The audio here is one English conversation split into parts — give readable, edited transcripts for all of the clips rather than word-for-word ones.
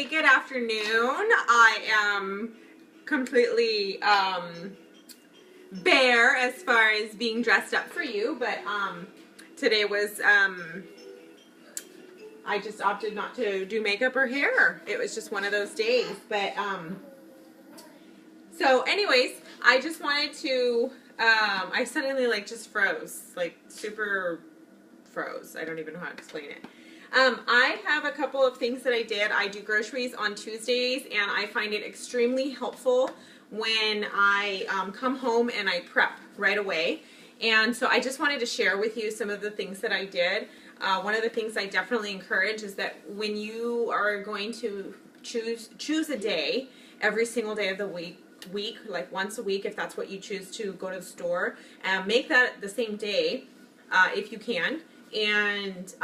everybody. Good afternoon. I am completely bare as far as being dressed up for you, but today was I just opted not to do makeup or hair. It was just one of those days. But so anyways, I just wanted to I suddenly just froze, like super froze. I don't even know how to explain it. I have a couple of things that I did. I do groceries on Tuesdays, and I find it extremely helpful when I come home and I prep right away. And so I just wanted to share with you some of the things that I did. One of the things I definitely encourage is that when you are going to choose a day every single day of the week, like once a week, if that's what you choose to go to the store, make that the same day if you can, and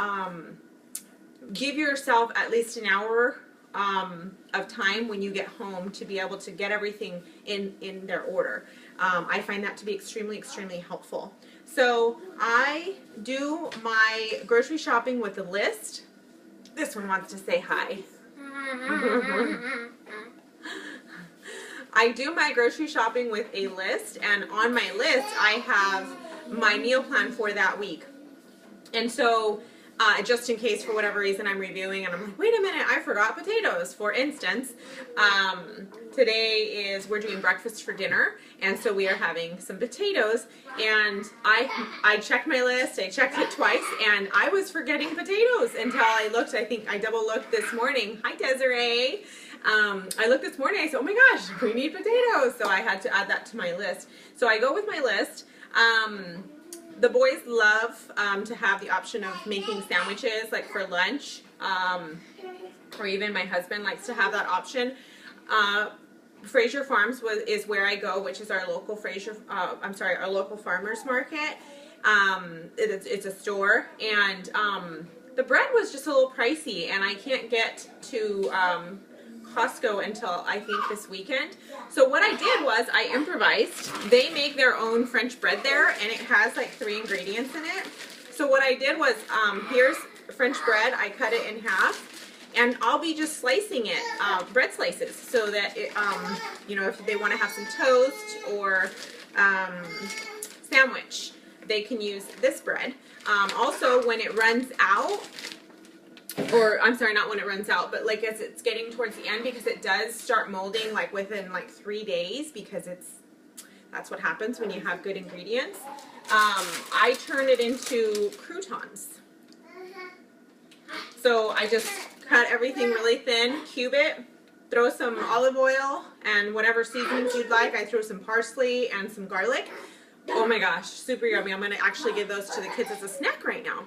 give yourself at least an hour of time when you get home to be able to get everything in their order. I find that to be extremely, extremely helpful. So I do my grocery shopping with a list. This one wants to say hi. I do my grocery shopping with a list, and on my list I have my meal plan for that week. And so just in case for whatever reason I'm reviewing and I'm like, wait a minute, I forgot potatoes, for instance. Today we're doing breakfast for dinner, and so we are having some potatoes, and I checked my list, I checked it twice, and I was forgetting potatoes until I looked. I think I double looked this morning. Hi, Desiree. I looked this morning, I said, oh my gosh, we need potatoes, so I had to add that to my list. So I go with my list. The boys love to have the option of making sandwiches, like for lunch, or even my husband likes to have that option. Fraser Farms is where I go, which is our local our local farmers market. It's a store, and the bread was just a little pricey, and I can't get to Costco until I think this weekend. So what I did was I improvised. They make their own French bread there, and it has like 3 ingredients in it. So what I did was, here's French bread. I cut it in half, and I'll be just slicing it, bread slices, so that it, you know, if they want to have some toast or sandwich, they can use this bread. Also, when it runs out, or I'm sorry, not when it runs out, but like as it's getting towards the end, because it does start molding like within like 3 days, because that's what happens when you have good ingredients. I turn it into croutons. So I just cut everything really thin, cube it, throw some olive oil and whatever seasonings you'd like. I throw some parsley and some garlic. Oh my gosh, super yummy. I'm going to actually give those to the kids as a snack right now.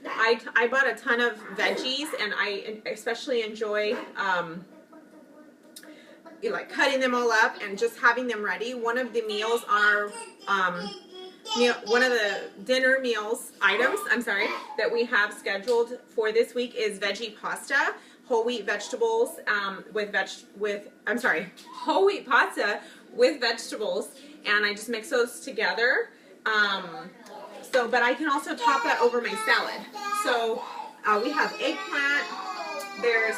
I bought a ton of veggies, and I especially enjoy like cutting them all up and just having them ready. One of the meals are one of the dinner meals items, that we have scheduled for this week is veggie pasta, whole wheat vegetables whole wheat pasta with vegetables, and I just mix those together. But I can also top that over my salad. So we have eggplant. There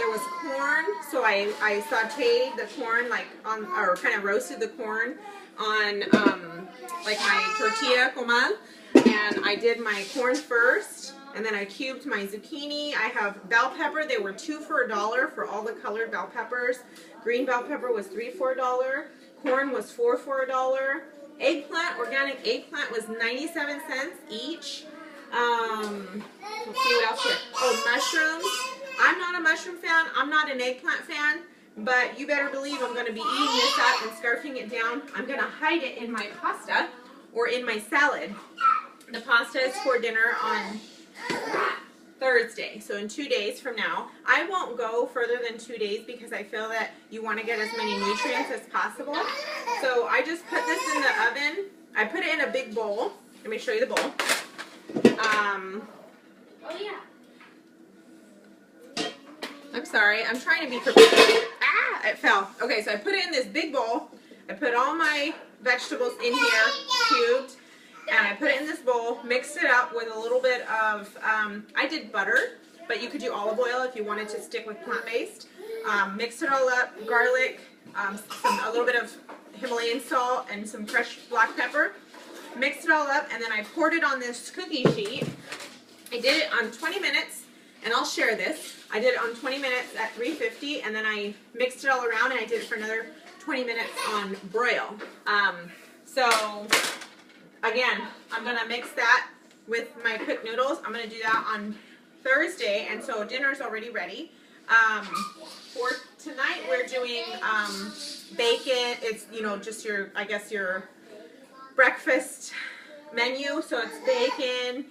was corn. So I sauteed the corn or kind of roasted the corn on like my tortilla comal, and I did my corn first, and then I cubed my zucchini. I have bell pepper. They were 2 for $1 for all the colored bell peppers. Green bell pepper was 3 for $1. Corn was 4 for $1. Eggplant, organic eggplant, was 97 cents each. Let's see what else here. Oh, mushrooms. I'm not a mushroom fan. I'm not an eggplant fan. But you better believe I'm going to be eating this up and scarfing it down. I'm going to hide it in my pasta or in my salad. The pasta is for dinner on Thursday, so in 2 days from now. I won't go further than 2 days because I feel that you want to get as many nutrients as possible. So I just put this in the oven. I put it in a big bowl. Let me show you the bowl. Oh yeah. I'm sorry. I'm trying to be prepared. Ah, it fell. Okay, so I put it in this big bowl. I put all my vegetables in here, cubed. And I put it in this bowl, mixed it up with a little bit of, I did butter, but you could do olive oil if you wanted to stick with plant-based. Mix it all up, garlic, a little bit of Himalayan salt, and some fresh black pepper. Mixed it all up, and then I poured it on this cookie sheet. I did it on 20 minutes, and I'll share this. I did it on 20 minutes at 350, and then I mixed it all around, and I did it for another 20 minutes on broil. So again, I'm gonna mix that with my cooked noodles. I'm gonna do that on Thursday, and so dinner's already ready. For tonight, we're doing bacon. It's, you know, just your, I guess, your breakfast menu. So it's bacon.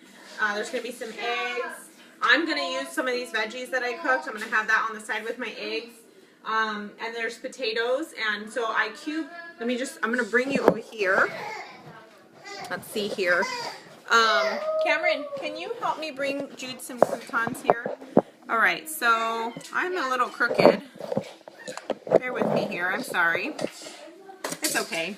There's gonna be some eggs. I'm gonna use some of these veggies that I cooked. I'm gonna have that on the side with my eggs. And there's potatoes. And so I cube. I'm gonna bring you over here. Let's see here. Cameron, can you help me bring Jude some croutons here? All right, so I'm a little crooked. Bear with me here, I'm sorry. It's okay.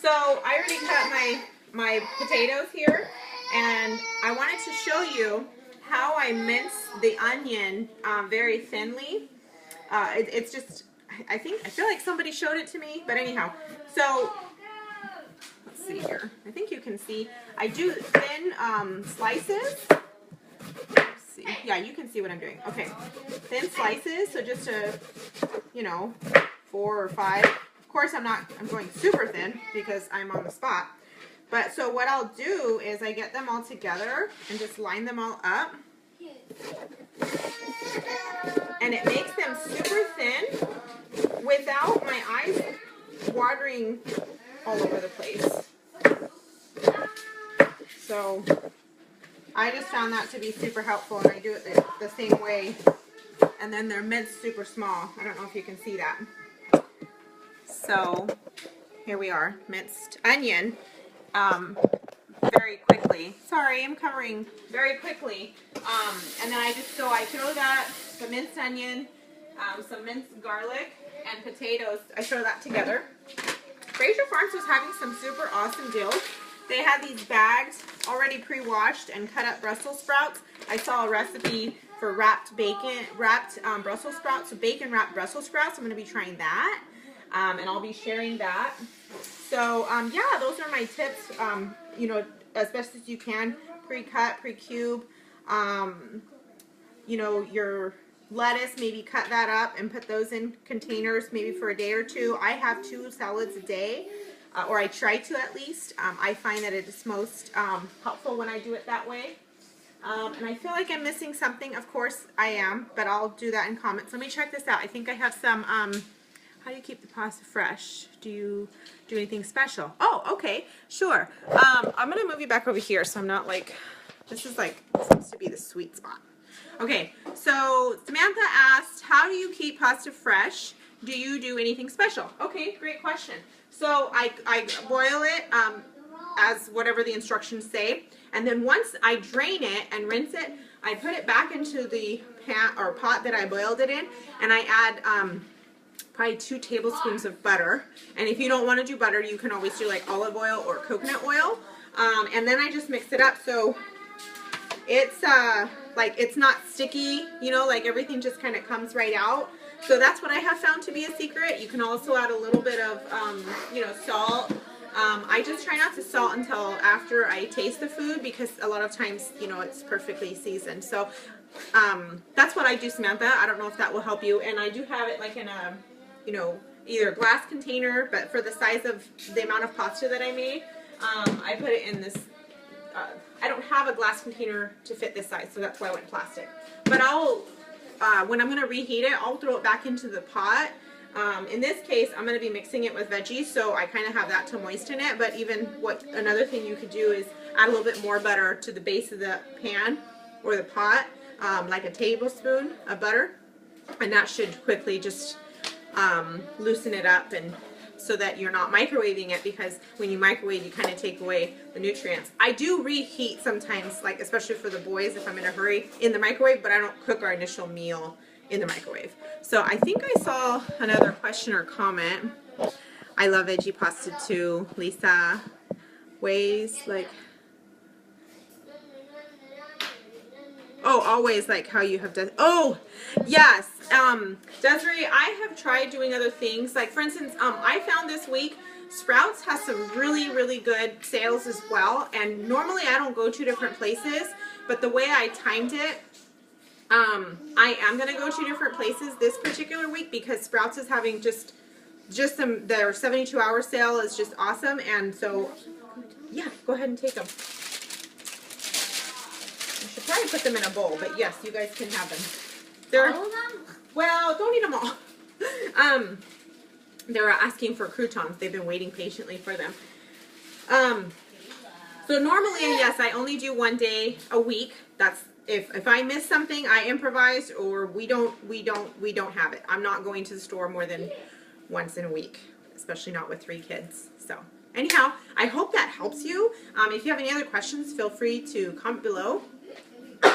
So I already cut my potatoes here, and I wanted to show you how I mince the onion very thinly. It's just, I feel like somebody showed it to me, but anyhow. So let's see here. I think you can see. I do thin slices. Let's see. Yeah, you can see what I'm doing. Okay, thin slices. So just a, you know, 4 or 5. Of course, I'm going super thin because I'm on the spot. But so what I'll do is I get them all together and just line them all up. And it makes them super thin without my eyes watering all over the place. So I just found that to be super helpful, and I do it the same way. And then they're minced super small. I don't know if you can see that. So here we are, minced onion very quickly. Sorry, I'm covering very quickly. And then I throw that, the minced onion, some minced garlic, and potatoes. I throw that together. Fraser Farms was having some super awesome deals. They had these bags already pre-washed and cut up Brussels sprouts. I saw a recipe for wrapped Brussels sprouts, so bacon wrapped Brussels sprouts. I'm going to be trying that, and I'll be sharing that. So yeah, those are my tips. You know, as best as you can, pre-cut, pre-cube. You know, your lettuce, maybe cut that up and put those in containers maybe for a day or two. I have 2 salads a day, or I try to at least. I find that it is most helpful when I do it that way. And I feel like I'm missing something. Of course I am, but I'll do that in comments. Let me check this out. I think I have some, how do you keep the pasta fresh? Do you do anything special? Oh, okay, sure. I'm going to move you back over here so I'm not like, this is like, seems to be the sweet spot. Okay, so Samantha asked, how do you keep pasta fresh? Do you do anything special? Okay, great question. So I boil it as whatever the instructions say, and then once I drain it and rinse it, I put it back into the pan or pot that I boiled it in, and I add probably 2 tablespoons of butter. And if you don't want to do butter, you can always do like olive oil or coconut oil. And then I just mix it up so it's like it's not sticky, you know, like everything just kind of comes right out. So that's what I have found to be a secret. You can also add a little bit of, you know, salt. I just try not to salt until after I taste the food because a lot of times, you know, it's perfectly seasoned. So that's what I do, Samantha. I don't know if that will help you. And I do have it like in a, you know, either a glass container, but for the size of the amount of pasta that I made, I put it in this, I don't have a glass container to fit this size, so that's why I went plastic. But I'll, when I'm going to reheat it, I'll throw it back into the pot. In this case, I'm going to be mixing it with veggies, so I kind of have that to moisten it. But even another thing you could do is add a little bit more butter to the base of the pan or the pot, like a tablespoon of butter, and that should quickly just loosen it up, and so that you're not microwaving it, because when you microwave, you kind of take away the nutrients. I do reheat sometimes, like especially for the boys if I'm in a hurry, in the microwave, but I don't cook our initial meal in the microwave. So I think I saw another question or comment. I love veggie pasta too. Lisa weighs like, Oh, always like how you have done. Oh, yes. Desiree, I have tried doing other things. Like, for instance, I found this week Sprouts has some really, really good sales as well. And normally I don't go to different places, but the way I timed it, I am going to go to different places this particular week because Sprouts is having just their 72-hour sale is just awesome. And so, yeah, go ahead and take them. I should probably put them in a bowl, but yes, you guys can have them. They're, all of them? Well, don't eat them all. They're asking for croutons. They've been waiting patiently for them. So normally, yes, I only do one day a week. That's if I miss something, I improvise, or we don't have it. I'm not going to the store more than once in a week, especially not with 3 kids. So anyhow, I hope that helps you. If you have any other questions, feel free to comment below.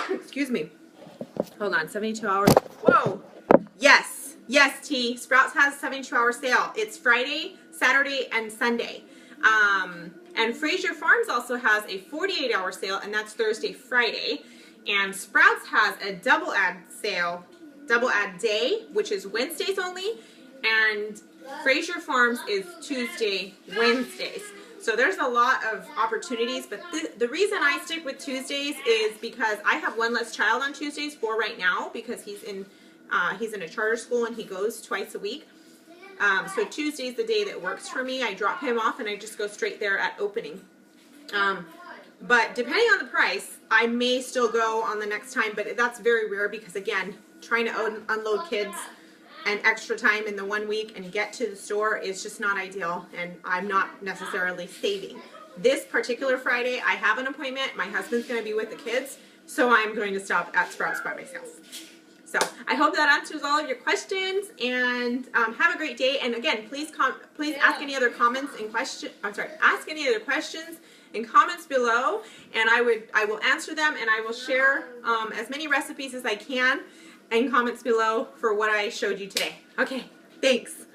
Excuse me. Hold on, 72 hours. Whoa. Yes. Yes, T. Sprouts has a 72-hour sale. It's Friday, Saturday, and Sunday. And Fraser Farms also has a 48-hour sale, and that's Thursday, Friday. And Sprouts has a double ad sale, double ad day, which is Wednesdays only. And Fraser Farms is Tuesday, Wednesdays. So there's a lot of opportunities, but the reason I stick with Tuesdays is because I have one less child on Tuesdays for right now because he's in a charter school and he goes twice a week. So Tuesday's the day that works for me. I drop him off and I just go straight there at opening. But depending on the price, I may still go on the next time, but that's very rare because, again, trying to unload kids and extra time in the 1 week and get to the store is just not ideal, and I'm not necessarily saving. This particular Friday, I have an appointment. My husband's going to be with the kids, so I'm going to stop at Sprouts by myself. So I hope that answers all of your questions, and have a great day. And again, please ask any other comments and ask any other questions in comments below, and I will answer them, and I will share as many recipes as I can in comments below for what I showed you today. Okay, thanks.